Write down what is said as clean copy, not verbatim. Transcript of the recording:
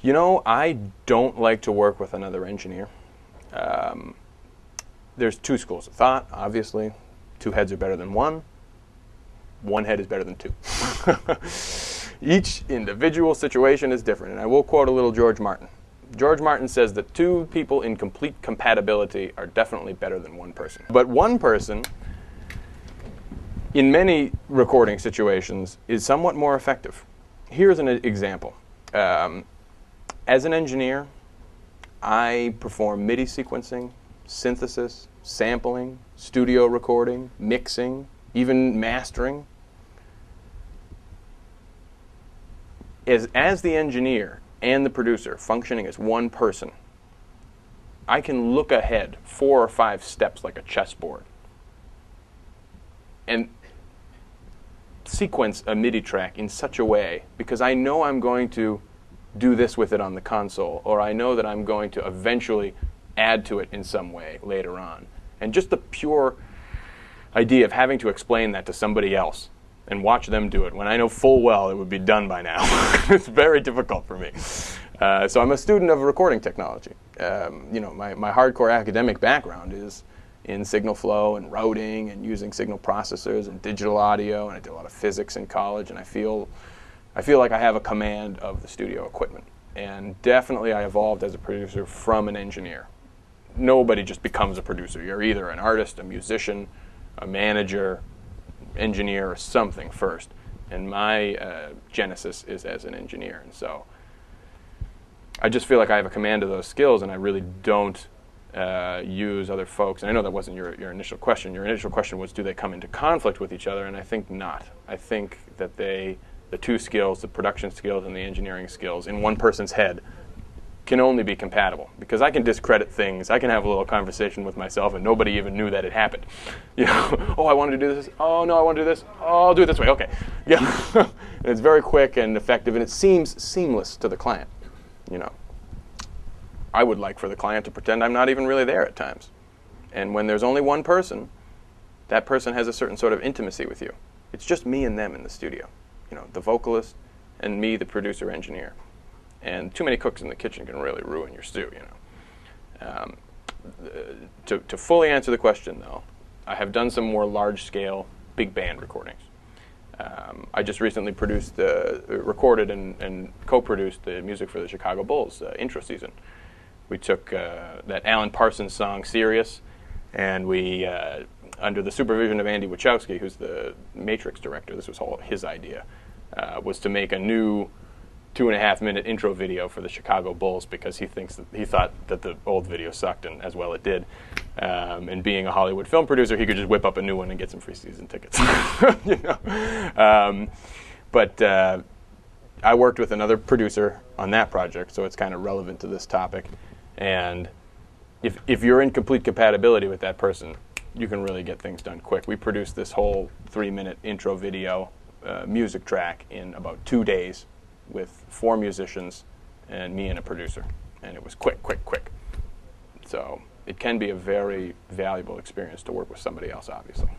You know, I don't like to work with another engineer. There's two schools of thought, obviously. Two heads are better than one. One head is better than two. Each individual situation is different, and I will quote a little George Martin. George Martin says that two people in complete compatibility are definitely better than one person. But one person, in many recording situations, is somewhat more effective. Here's an example. As an engineer, I perform MIDI sequencing, synthesis, sampling, studio recording, mixing, even mastering. As the engineer and the producer functioning as one person, I can look ahead 4 or 5 steps like a chessboard and sequence a MIDI track in such a way because I know I'm going to do this with it on the console, or I know that I'm going to eventually add to it in some way later on. And just the pure idea of having to explain that to somebody else and watch them do it when I know full well it would be done by now. It's very difficult for me. So I'm a student of recording technology. You know, my hardcore academic background is in signal flow and routing and using signal processors and digital audio, and I did a lot of physics in college, and I feel like I have a command of the studio equipment. And definitely I evolved as a producer from an engineer. Nobody just becomes a producer. You're either an artist, a musician, a manager, engineer, or something first. And my genesis is as an engineer. And so I just feel like I have a command of those skills, and I really don't use other folks. And I know that wasn't your initial question. Your initial question was, do they come into conflict with each other? And I think not. I think that the two skills, the production skills and the engineering skills, in one person's head can only be compatible. Because I can discredit things. I can have a little conversation with myself and nobody even knew that it happened. You know, oh, I wanted to do this. Oh, no, I want to do this. Oh, I'll do it this way. Okay. Yeah. And it's very quick and effective, and it seems seamless to the client. You know, I would like for the client to pretend I'm not even really there at times. And when there's only one person, that person has a certain sort of intimacy with you. It's just me and them in the studio. You know, the vocalist and me, the producer engineer. And too many cooks in the kitchen can really ruin your stew, you know. To fully answer the question, though, I have done some more large-scale, big band recordings. I just recently recorded and co-produced the music for the Chicago Bulls intro season. We took that Alan Parsons song, Sirius, and we, under the supervision of Andy Wachowski, who's the Matrix director, this was all his idea, was to make a new 2.5-minute intro video for the Chicago Bulls because he thought that the old video sucked, and as well it did. And being a Hollywood film producer, he could just whip up a new one and get some free season tickets. You know? But I worked with another producer on that project, so it's kind of relevant to this topic. And if you're in complete compatibility with that person, you can really get things done quick. We produced this whole 3-minute intro video music track in about 2 days with 4 musicians and me and a producer. And it was quick. So it can be a very valuable experience to work with somebody else, obviously.